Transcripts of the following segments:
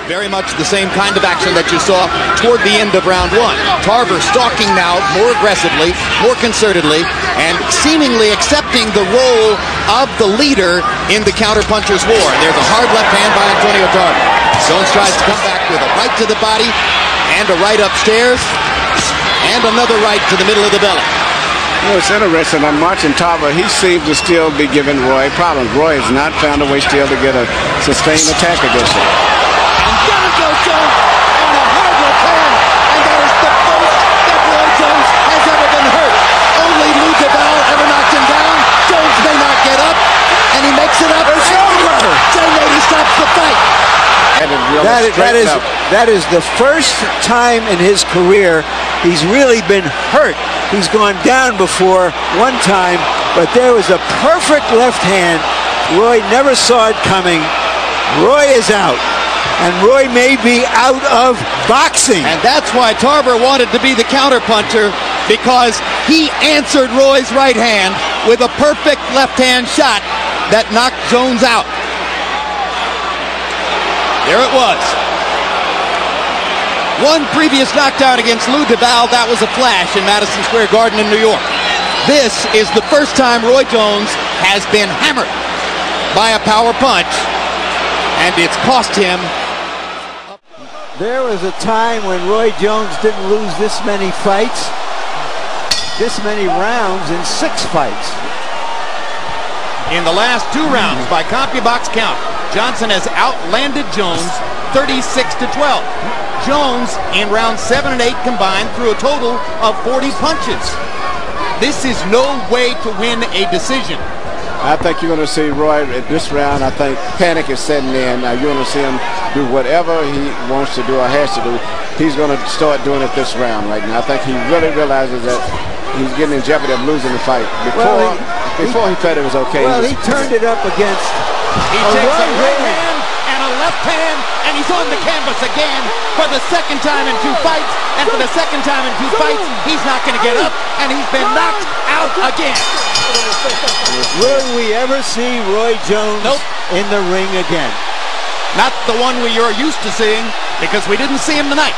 Very much the same kind of action that you saw toward the end of round one. Tarver stalking now more aggressively, more concertedly, and seemingly accepting the role of the leader in the counterpuncher's war. And there's a hard left hand by Antonio Tarver. Jones tries to come back with a right to the body and a right upstairs and another right to the middle of the belly. You know, it's interesting. I'm watching Tarver. He seems to still be giving Roy problems. Roy has not found a way still to get a sustained attack against him. Down goes Jones on a hard left hand, and that is the most that Roy Jones has ever been hurt. Only Lou DeVal ever knocked him down. Jones may not get up, and he makes it up. It's over. Jay Lady stops the fight. That is the first time in his career he's really been hurt. He's gone down before one time, but there was a perfect left hand. Roy never saw it coming. Roy is out. And Roy may be out of boxing. And that's why Tarver wanted to be the counterpuncher, because he answered Roy's right hand with a perfect left-hand shot that knocked Jones out. There it was. One previous knockdown against Lou DeVal, that was a flash in Madison Square Garden in New York. This is the first time Roy Jones has been hammered by a power punch, and it's cost him. There was a time when Roy Jones didn't lose this many fights, this many rounds in 6 fights. In the last 2 rounds, by CompuBox count, Johnson has outlanded Jones 36-12. Jones, in rounds 7 and 8 combined, threw a total of 40 punches. This is no way to win a decision. I think you're going to see Roy at this round. I think panic is setting in. Now you're going to see him do whatever he wants to do or has to do. He's going to start doing it this round right now. I think he really realizes that he's getting in jeopardy of losing the fight. Before he thought it was okay. Well, he turned it up against. He takes a right hand and a left hand, and he's on the canvas again for the second time in 2 fights. And for the second time in 2 fights, he's not going to get up, and he's been knocked out again. Will we ever see Roy Jones in the ring again? Not the one we are used to seeing, because we didn't see him tonight.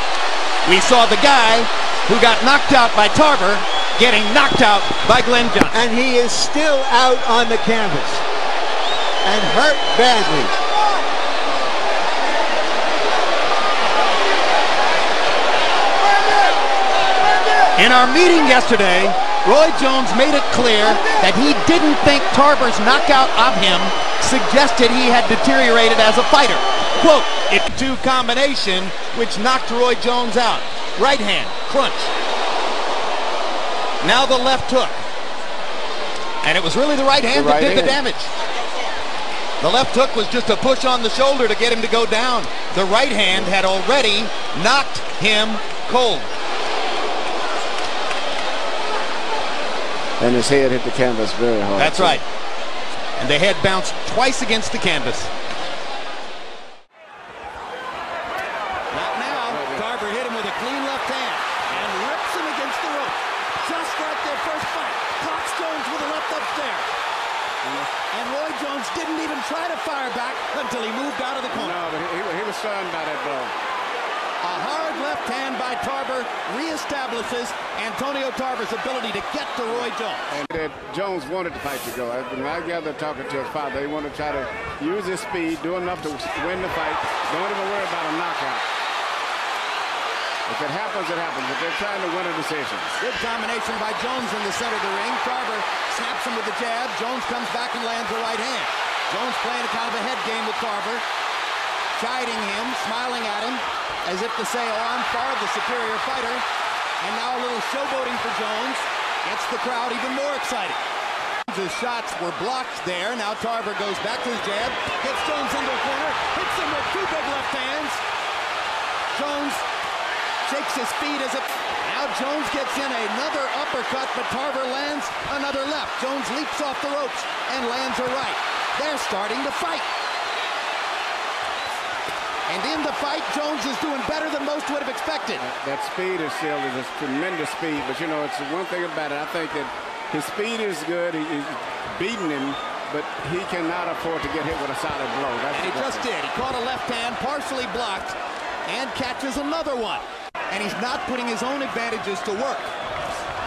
We saw the guy who got knocked out by Tarver getting knocked out by Glenn Johnson. And he is still out on the canvas and hurt badly. In our meeting yesterday, Roy Jones made it clear that he didn't think Tarver's knockout of him suggested he had deteriorated as a fighter. Quote, it's 2 combination which knocked Roy Jones out. Right hand, crunch. Now the left hook. And it was really the right hand that did the damage. The left hook was just a push on the shoulder to get him to go down. The right hand had already knocked him cold. And his head hit the canvas very hard. That's right. And the head bounced twice against the canvas. Not now. Tarver hit him with a clean left hand and rips him against the rope. Just like their first fight. Clocks Jones with a left upstairs. And Roy Jones didn't even try to fire back until he moved out of the corner. No, but he was stunned by that blow. A hard left hand by Tarver reestablishes Antonio Tarver's ability to get to Roy Jones. And Jones wanted the fight to go. When I gather talking to his father, he wanted to try to use his speed, do enough to win the fight. Don't even worry about a knockout. If it happens, it happens. But they're trying to win a decision. Good combination by Jones in the center of the ring. Tarver snaps him with the jab. Jones comes back and lands a right hand. Jones playing a kind of a head game with Tarver, chiding him, smiling at him, as if to say, oh, I'm far the superior fighter. And now a little showboating for Jones. Gets the crowd even more excited. His shots were blocked there. Now Tarver goes back to his jab. Gets Jones into a corner. Hits him with 2 big left hands. Jones shakes his feet as it... Now Jones gets in another uppercut, but Tarver lands another left. Jones leaps off the ropes and lands a right. They're starting to fight. And in the fight, Jones is doing better than most would have expected. That speed is still a tremendous speed, but you know, it's the one thing about it. I think that his speed is good. He's beating him, but he cannot afford to get hit with a solid blow. And he just did. He caught a left hand, partially blocked, and catches another one. And he's not putting his own advantages to work.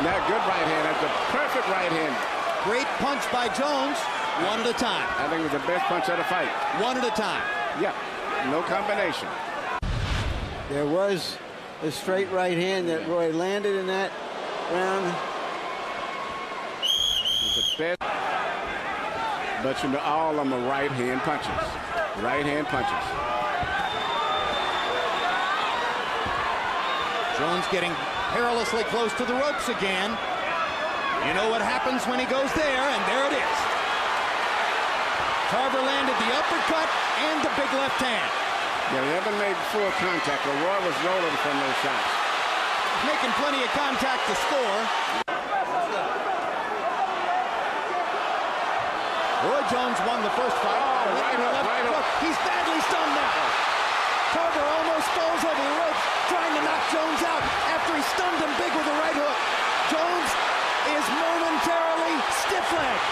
That good right hand. That's the perfect right hand. Great punch by Jones, one at a time. I think it was the best punch of the fight. One at a time. Yeah, no combination. There was a straight right hand that Roy landed in that round. It was the best. But you know, all of them are right hand punches. Right hand punches. Jones getting perilously close to the ropes again. You know what happens when he goes there, and there it is. Tarver landed the uppercut and the big left hand. Yeah, they haven't made full contact, but Roy was rolling from those shots. Making plenty of contact to score. Roy Jones won the first fight. Right hook. He's badly stunned now. Tarver almost falls over the ropes, trying to knock Jones out after he stunned him big with a right hook. Jones is momentarily stiff-legged.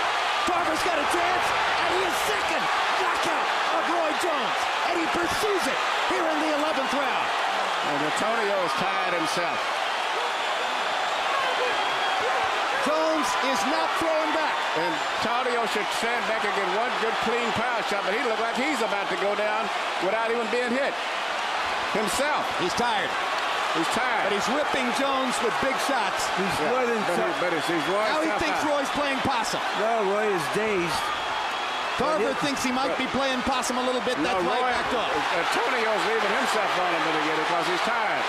Tarver's got a chance, and he is second knockout of Roy Jones. And he pursues it here in the 11th round. And Antonio is tired himself. Jones is not throwing back. And Antonio should stand back and get one good clean power shot, but he looks like he's about to go down without even being hit himself. He's tired. He's tired. But he's whipping Jones with big shots. He's more than Now he thinks Roy's playing possum. No, Roy is dazed. Tarver thinks he might be playing possum a little bit. That's why he backed off. Antonio's leaving himself on him to get it because he's tired.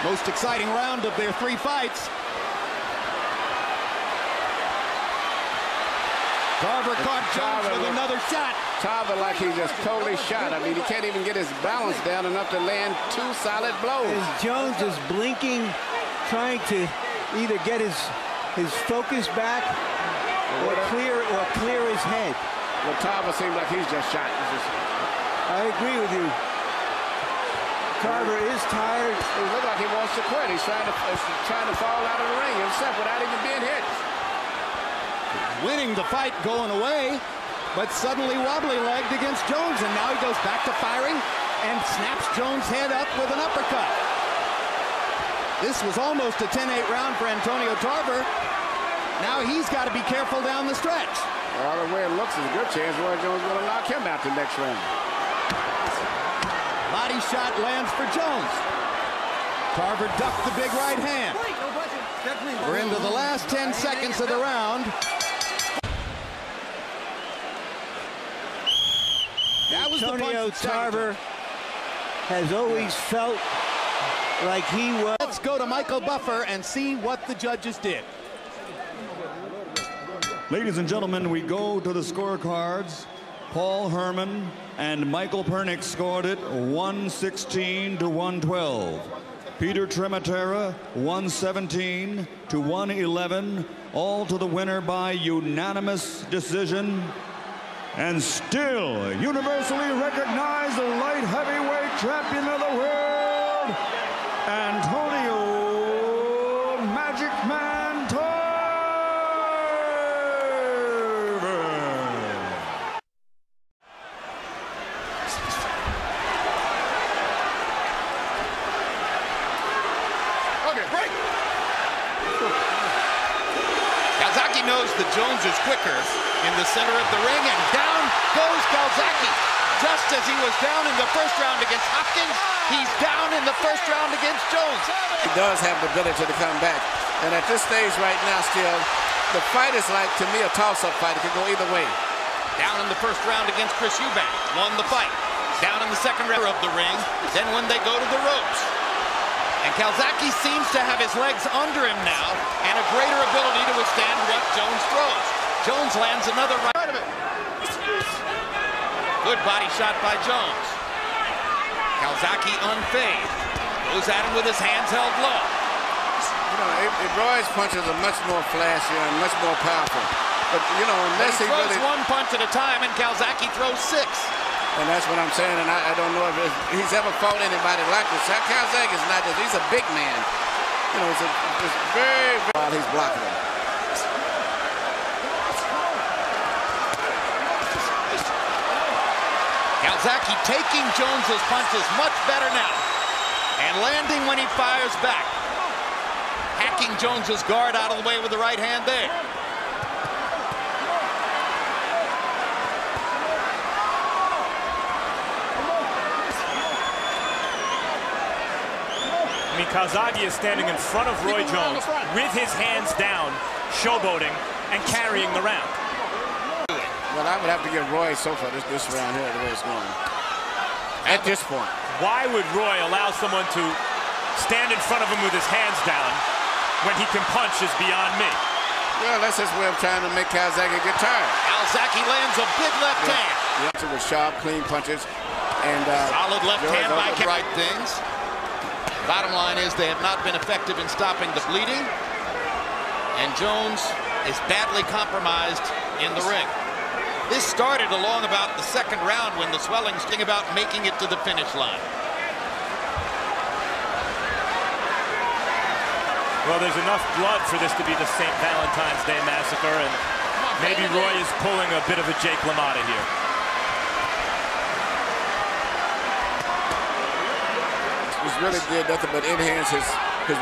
Most exciting round of their three fights. Tarver caught Jones with another shot. Tarver like he's just totally shot. I mean, he can't even get his balance down enough to land two solid blows. As Jones is blinking, trying to either get his focus back or clear his head. Well, Tarver seems like he's just shot. I agree with you. Tarver is tired. He looks like he wants to quit. He's trying to fall out of the ring himself without even being hit. Winning the fight going away, but suddenly wobbly-legged against Jones, and now he goes back to firing and snaps Jones' head up with an uppercut. This was almost a 10-8 round for Antonio Tarver. Now he's got to be careful down the stretch. Well, the way it looks, there's a good chance Roy Jones is going to knock him out the next round. Body shot lands for Jones. Tarver ducked the big right hand. We're into the last 10 seconds of the round. That was Antonio Tarver has always felt like he was. Let's go to Michael Buffer and see what the judges did. Ladies and gentlemen, we go to the scorecards. Paul Herman and Michael Pernick scored it 116 to 112. Peter Trematera 117 to 111, all to the winner by unanimous decision. And still universally recognized the light heavyweight champion of the world, Antonio Magic Man Tarver. Calzaghe knows that Jones is quicker in the center of the ring, and down goes Calzaghe. Just as he was down in the first round against Hopkins, he's down in the first round against Jones. He does have the ability to come back. And at this stage right now still, the fight is like, to me, a toss-up fight. It could go either way. Down in the first round against Chris Eubank, won the fight. Down in the second round of the ring, then when they go to the ropes. And Calzaghe seems to have his legs under him now and a greater ability to withstand what Jones throws. Jones lands another right. Good body shot by Jones. Calzaghe unfazed. Goes at him with his hands held low. You know, Roy's punches are much more flashy and much more powerful. But, you know, unless he throws one punch at a time, and Calzaghe throws 6. And that's what I'm saying, and I don't know if he's ever fought anybody like this. Calzaghe is not just, he's a big man. You know, it's very, while he's blocking him. Calzaghe taking Jones's punches much better now and landing when he fires back. Hacking Jones's guard out of the way with the right hand there. I mean, Calzaghe is standing in front of Roy Jones with his hands down, showboating and carrying the round. Well, I would have to give Roy so far this round here the way it's going. At this point. Why would Roy allow someone to stand in front of him with his hands down when he can punch is beyond me? Well, that's his way of trying to make Calzaghe get tired. Calzaghe lands a big left hand. Yeah. With sharp, clean punches. And solid left hand by the right things. Bottom line is they have not been effective in stopping the bleeding. And Jones is badly compromised in the ring. This started along about the second round when the swelling's thing about making it to the finish line. Well, there's enough blood for this to be the St. Valentine's Day Massacre, and maybe Roy is pulling a bit of a Jake LaMotta here. He's really did nothing but enhance his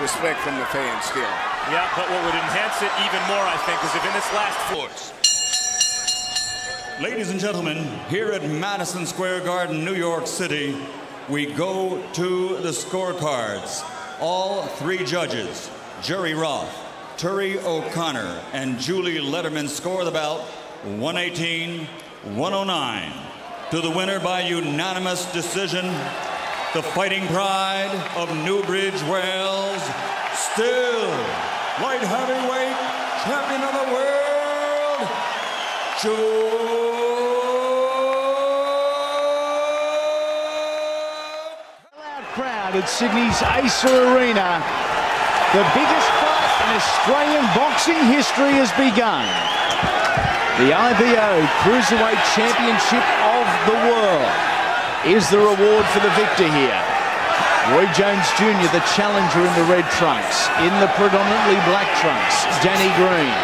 respect from the fans still. Yeah, but what would enhance it even more, I think, is if in this last Force. Ladies and gentlemen, here at Madison Square Garden, New York City, we go to the scorecards. All three judges, Jerry Roth, Terry O'Connor, and Julie Letterman score the bout 118-109. To the winner by unanimous decision, the fighting pride of Newbridge, Wales, still light heavyweight champion of the world, Joe. Crowd at Sydney's Acer Arena. The biggest fight in Australian boxing history has begun. The IBO Cruiserweight Championship of the world is the reward for the victor here. Roy Jones Jr., the challenger in the red trunks. In the predominantly black trunks, Danny Green.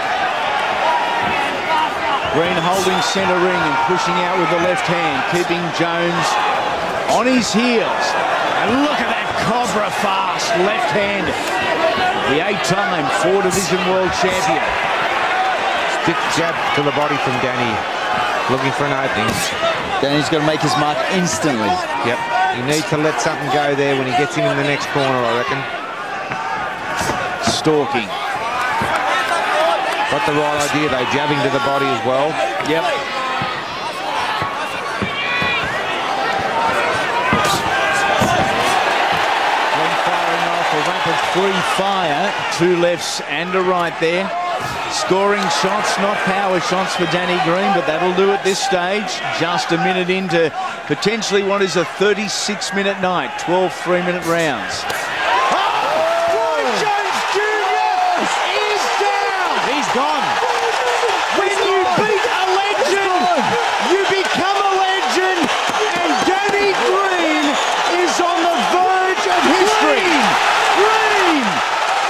Green holding centre ring and pushing out with the left hand, keeping Jones on his heels. And look at that Cobra fast left hand. The 8-time 4-division world champion. Stiff jab to the body from Danny. Looking for an opening. Danny's got to make his mark instantly. Yep. You need to let something go there when he gets him in the next corner, I reckon. Stalking. Got the right idea though, jabbing to the body as well. Yep. Rapid free fire, two lefts and a right there. Scoring shots, not power shots for Danny Green, but that'll do at this stage. Just a minute into potentially what is a 36-minute night, 12 3-minute rounds. Oh! Roy Jones Jr. is down! He's gone. When you beat a legend, you become a legend, and Danny Green is on the verge of history. Green!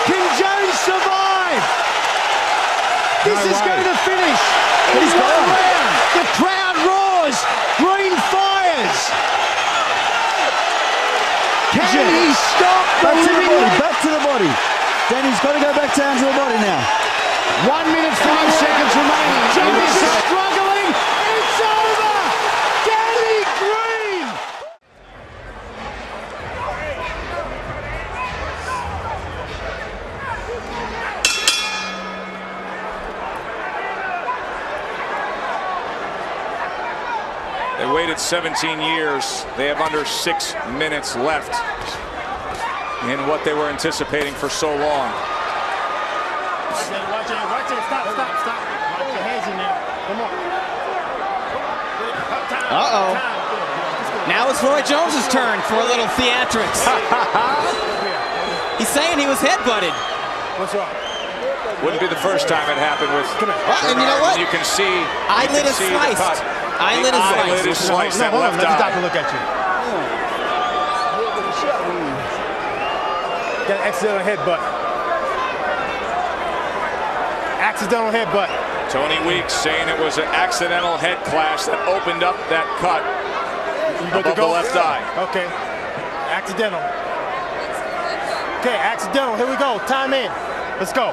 Can Jones survive? This is going to finish. He's gone. Round. The crowd roars. Green fires. Can he stop the living legend? Back to the body. Danny's got to go back down to the body now. 1 minute 5 seconds remaining. Jones is struggling. It's over. Danny Green. They waited 17 years. They have under 6 minutes left in what they were anticipating for so long. Watch it. Stop. Watch your hands in there. Come on. Uh-oh. Now it's Roy Jones's turn for a little theatrics. He's saying he was headbutted. What's wrong? Wouldn't be the first time it happened with And you know what? You can see Eyelid is sliced. Eyelid is sliced. That left eye. Let the doctor look at you. Got an accidental headbutt. Accidental headbutt. Tony Weeks saying it was an accidental head clash that opened up that cut above the left eye. Okay. Accidental. Okay, accidental. Here we go. Time in. Let's go.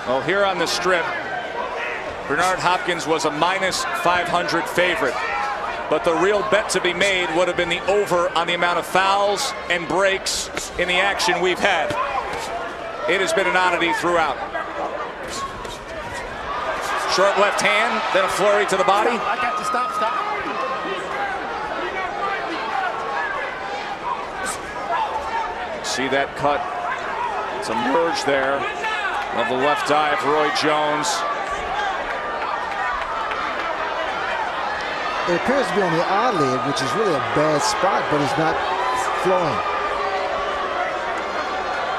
Well, here on the strip, Bernard Hopkins was a -500 favorite. But the real bet to be made would have been the over on the amount of fouls and breaks in the action we've had. It has been an oddity throughout. Short left hand, then a flurry to the body. I got to stop. See that cut. It's emerged there of the left eye of Roy Jones. It appears to be on the eyelid, which is really a bad spot, but it's not flowing.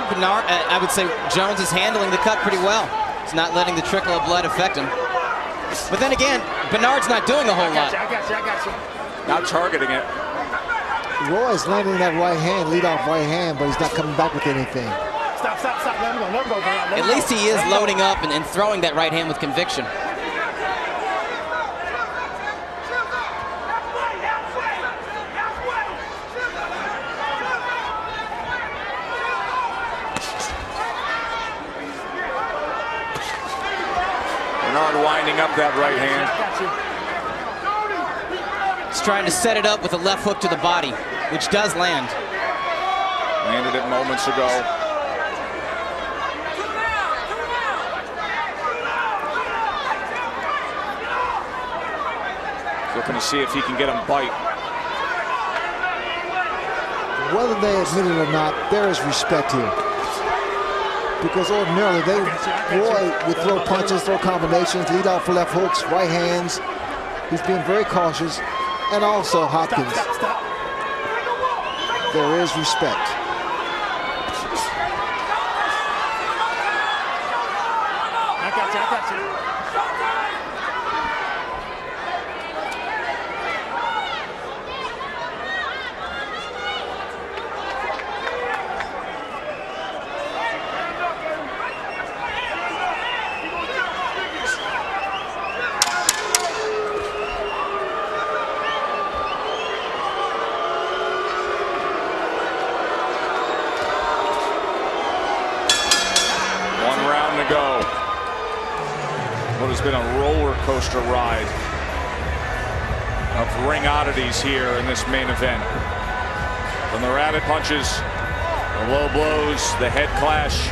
Bernard, I would say Jones is handling the cut pretty well. He's not letting the trickle of blood affect him. But then again, Bernard's not doing a whole lot. I got you. Not targeting it. Roy's landing that right hand, lead off right hand, but he's not coming back with anything. Stop. Let him go, Bernard. At least he is loading up and throwing that right hand with conviction. Bernard winding up that right hand. He's trying to set it up with a left hook to the body, which does land. Landed it moments ago. Looking to see if he can get him bite. Whether they admit it or not, there is respect here. Because ordinarily, Roy would throw punches, throw combinations, lead off left hooks, right hands. He's being very cautious. And also Hopkins. Stop. There is respect. I got you. Go. What has been a roller coaster ride of ring oddities here in this main event. From the rabbit punches, the low blows, the head clash.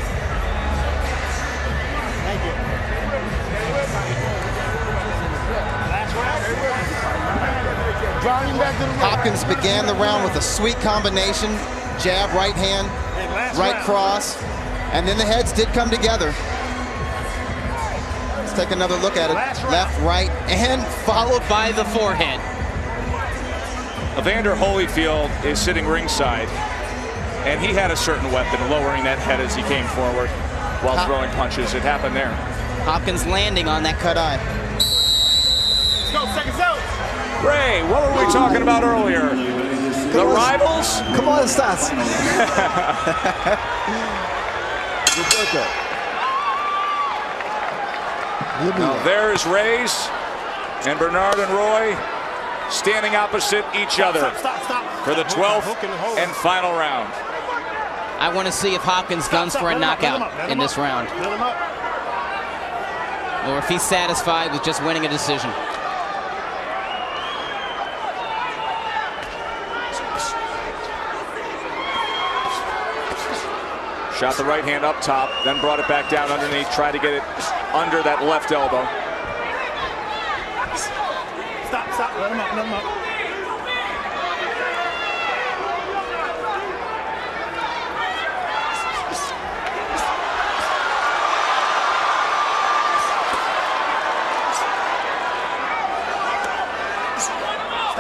Hopkins began the round with a sweet combination, jab, right hand, right cross, and then the heads did come together. Take another look at it. Left, right, and followed by the forehead. Evander Holyfield is sitting ringside, and he had a certain weapon, lowering that head as he came forward while throwing punches. It happened there. Hopkins landing on that cut eye. Let's go, seconds out. Ray, what were we talking about earlier? The rivals? Come on, Stats. Roberto. Now there's Reyes and Bernard and Roy standing opposite each other for the 12th and final round. I want to see if Hopkins guns for a knockout in this round, or if he's satisfied with just winning a decision. Shot the right hand up top, then brought it back down underneath, tried to get it under that left elbow. Stop. Let him up.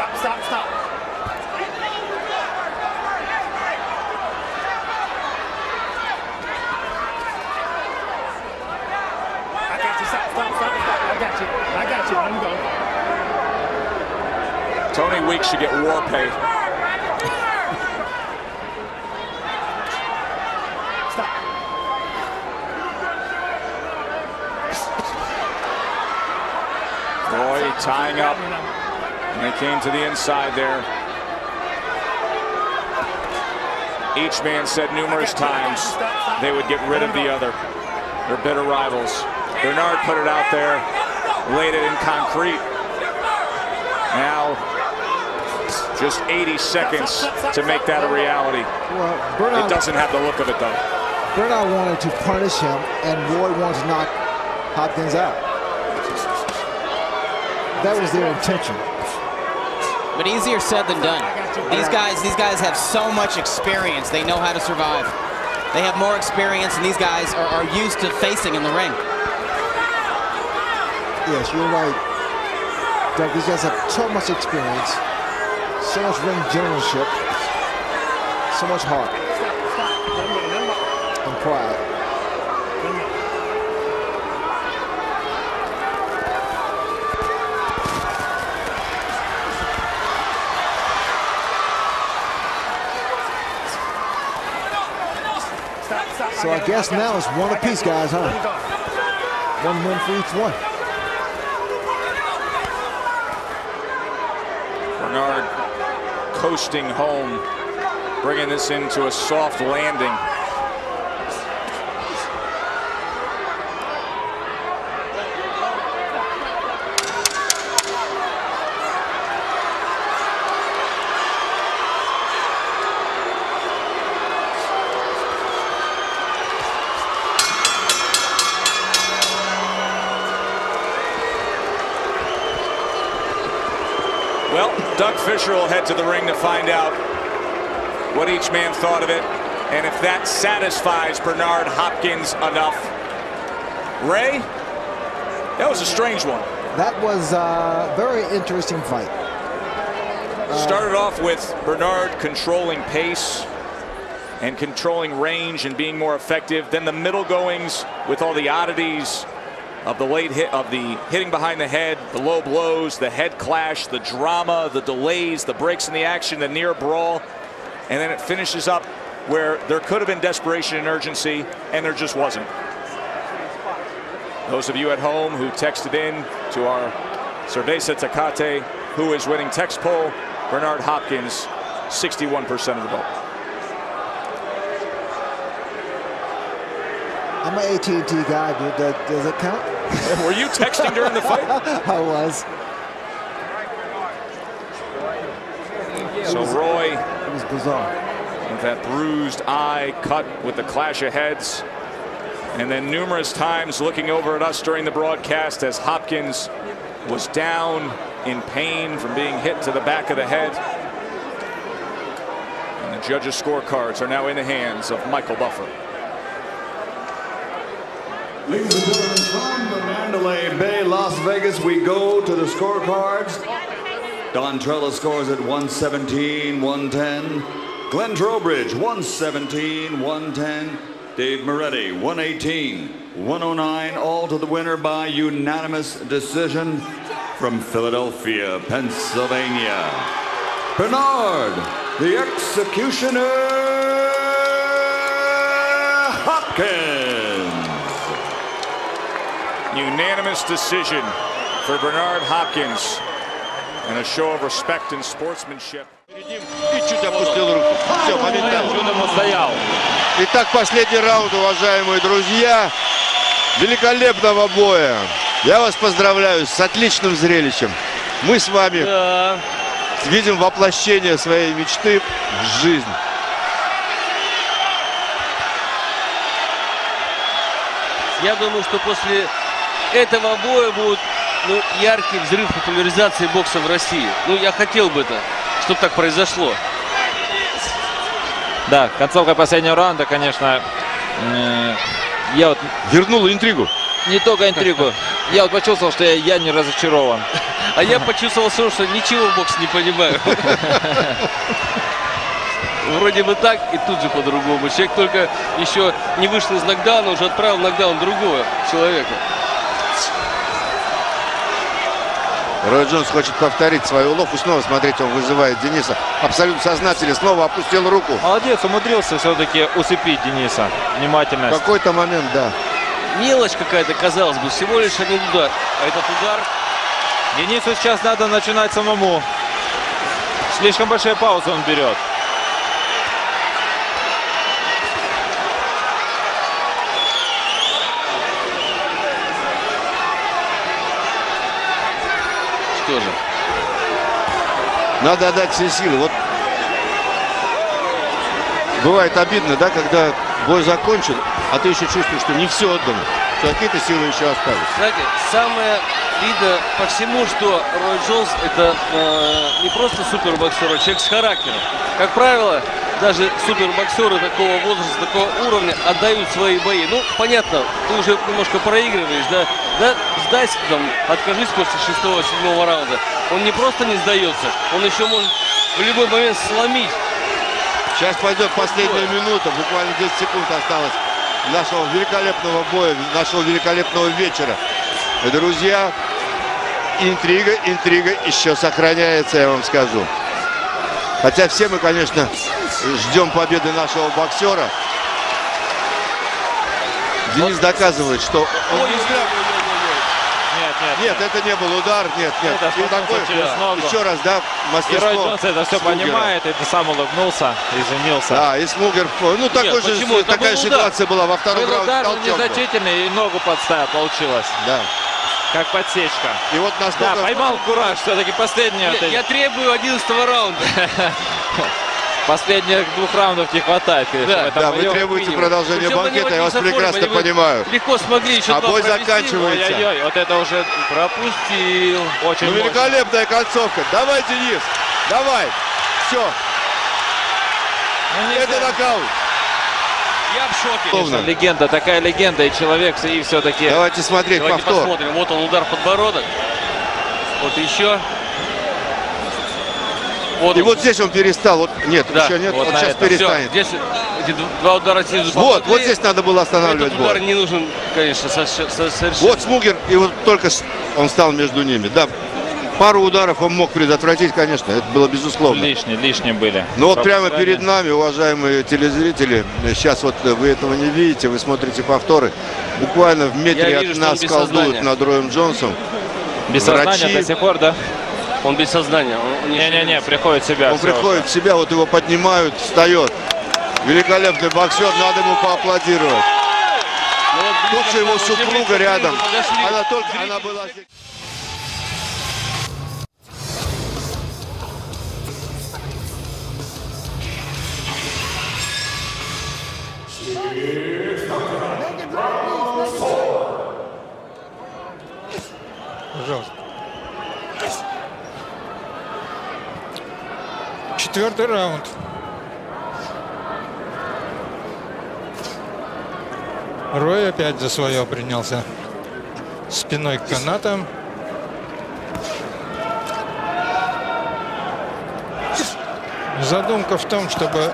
Stop. I got you. Let me go. Tony Weeks should get war pay. Roy tying up, and they came to the inside there. Each man said numerous times they would get rid of the other. They're bitter rivals. Bernard put it out there, laid it in concrete. Now, just 80 seconds to make that a reality. Well, Bernard, it doesn't have the look of it, though. Bernard wanted to punish him, and Roy wanted to knock Hopkins out. That was their intention. But easier said than done. These guys have so much experience. They know how to survive. They have more experience, and these guys are used to facing in the ring. Yes, you're right. Doug, these guys have so much experience, so much ring generalship, so much heart and pride. So I guess now it's one apiece, guys, huh? One win for each one. Bernard coasting home, bringing this into a soft landing. Well, Doug Fisher will head to the ring to find out what each man thought of it, and if that satisfies Bernard Hopkins enough. Ray, that was a strange one. That was a very interesting fight. Started off with Bernard controlling pace and controlling range and being more effective. Then the middle goings with all the oddities of the late hit, of the hitting behind the head, the low blows, the head clash, the drama, the delays, the breaks in the action, the near brawl. And then it finishes up where there could have been desperation and urgency, and there just wasn't. Those of you at home who texted in to our Cerveza Tecate, who is winning text poll, Bernard Hopkins, 61% of the vote. I'm an AT&T guy. Does it count? Were you texting during the fight? I was. So Roy, it was bizarre. With that bruised eye, cut with the clash of heads, and then numerous times looking over at us during the broadcast as Hopkins was down in pain from being hit to the back of the head. And the judges' scorecards are now in the hands of Michael Buffer. Ladies and gentlemen, from the Mandalay Bay, Las Vegas, we go to the scorecards. Don Trella scores at 117-110. Glenn Trowbridge, 117-110. Dave Moretti, 118-109. All to the winner by unanimous decision from Philadelphia, Pennsylvania. Bernard, the Executioner Hopkins. Unanimous decision for Bernard Hopkins, and a show of respect and sportsmanship. И чуть опустил руку. Все, моментально. Итак, последний раунд, уважаемые друзья. Великолепного боя. Я вас поздравляю с отличным зрелищем. Мы с вами видим воплощение своей мечты в жизнь. Я думаю, что после этого боя будет яркий взрыв популяризации бокса в России. Я хотел бы это, чтобы так произошло. Да, концовка последнего раунда, конечно, я вот вернула интригу. Не только интригу. Я вот почувствовал, что я не разочарован. А я почувствовал, что ничего в боксе не понимаю. Вроде бы так, и тут же по-другому. Человек только еще не вышел из нокдауна, уже отправил нокдаун другого человека. Рой Джонс хочет повторить свою уловку. Снова, смотрите, он вызывает Дениса. Абсолютно сознательно. Снова опустил руку. Молодец, умудрился все-таки усыпить Дениса. Внимательность. В какой-то момент, да. мелочь какая-то, казалось бы, всего лишь один удар. А этот удар... Денису сейчас надо начинать самому. Слишком большие паузы он берет. Что же? Надо отдать все силы. Вот бывает обидно, да, когда бой закончен, а ты еще чувствуешь, что не все отдано, что какие-то силы еще остались. Знаете, самое видно по всему, что Рой Джонс это не просто супербоксер, а человек с характером. Как правило, даже супербоксеры такого возраста, такого уровня отдают свои бои. Ну, понятно, ты уже немножко проигрываешь, да? Да, сдайся там, откажись после 6-7 раунда. Он не просто не сдается, он еще может в любой момент сломить. Сейчас пойдет последняя минута, буквально 10 секунд осталось нашего великолепного боя, нашего великолепного вечера. И, друзья, интрига еще сохраняется, я вам скажу. Хотя все мы, конечно, ждем победы нашего боксера. Денис доказывает, что он не зря... Нет, это не был удар, нет. Это такой, через ногу. Еще раз, да, мастерство. И Рой Джонс это все понимает, это сам улыбнулся, извинился. Да, и Смугер, ну такой же, такая ситуация была во втором раунде. Удар незначительный, и ногу подставил, получилось. Да. Как подсечка. И вот насколько... Да, поймал кураж, все-таки последний. Я требую 11-го раунда. Последних 2 раундов не хватает, конечно. Да, вы требуете продолжения банкета, я вас прекрасно понимаю. Легко смогли еще. А бой заканчивается. Ой-ой-ой, вот это уже пропустил. Очень великолепная концовка. Давай, Денис, давай. Все. Это нокаут. Я в шоке. Конечно, легенда, такая легенда, и человек, и все-таки... Давайте смотреть повтор. Посмотрим. Вот он, удар в подбородок. Вот еще. Вот и вот здесь он перестал. Вот, нет, да, еще нет. Вот сейчас это. перестанет. Все, здесь эти 2 удара снизу. Вот здесь надо было останавливать этот бой. удар не нужен, конечно, совершенно. Вот Смугер, и вот только он стал между ними. Да, пару ударов он мог предотвратить, конечно, это было безусловно. Лишние были. Но вот прямо перед нами, уважаемые телезрители, сейчас вот вы этого не видите, вы смотрите повторы. Буквально в метре от нас колдуют над Роем Джонсом. Без сознания до сих пор, да? Он без сознания. Не-не-не, приходит в себя. Он приходит в себя, вот его поднимают, встает. Великолепный боксер, надо ему поаплодировать. Тут же его супруга рядом. Она была здесь. Пожалуйста. 4-й раунд. Рой опять за свое принялся. Спиной к канатам. Задумка в том, чтобы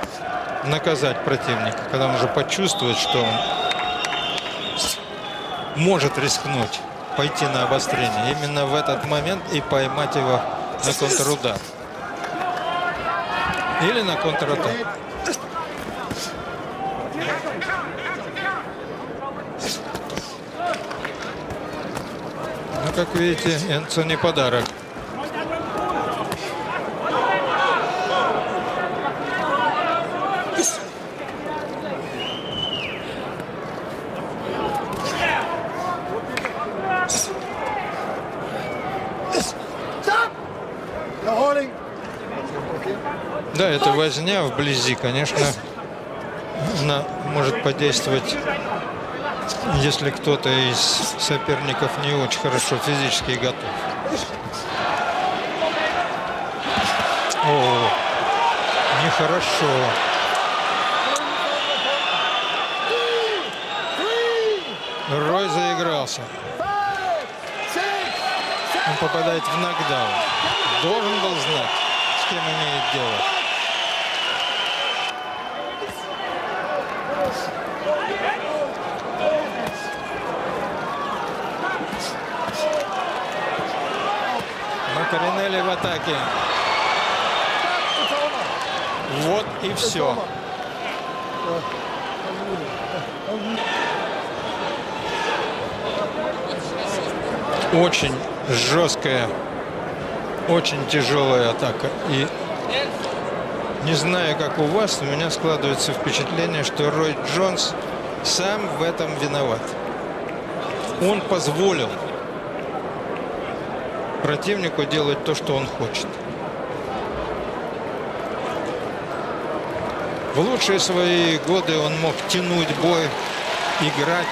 наказать противника, когда он уже почувствует, что он может рискнуть, пойти на обострение. Именно в этот момент и поймать его на контрудар. Или на контратаку. Ну, как видите, Энцо не подарок. Да, эта возня вблизи, конечно, она может подействовать, если кто-то из соперников не очень хорошо физически готов. О, нехорошо. Рой заигрался. Он попадает в нокдаун. Должен был знать, с кем имеет дело. Макаринелли в атаке. Вот и все. очень жесткая, очень тяжелая атака. И не знаю, как у вас, но у меня складывается впечатление, что Рой Джонс сам в этом виноват. Он позволил противнику делать то, что он хочет. В лучшие свои годы он мог тянуть бой, играть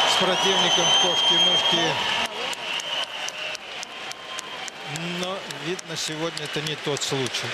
с противником кошки-мышки. Но, видно, сегодня это не тот случай.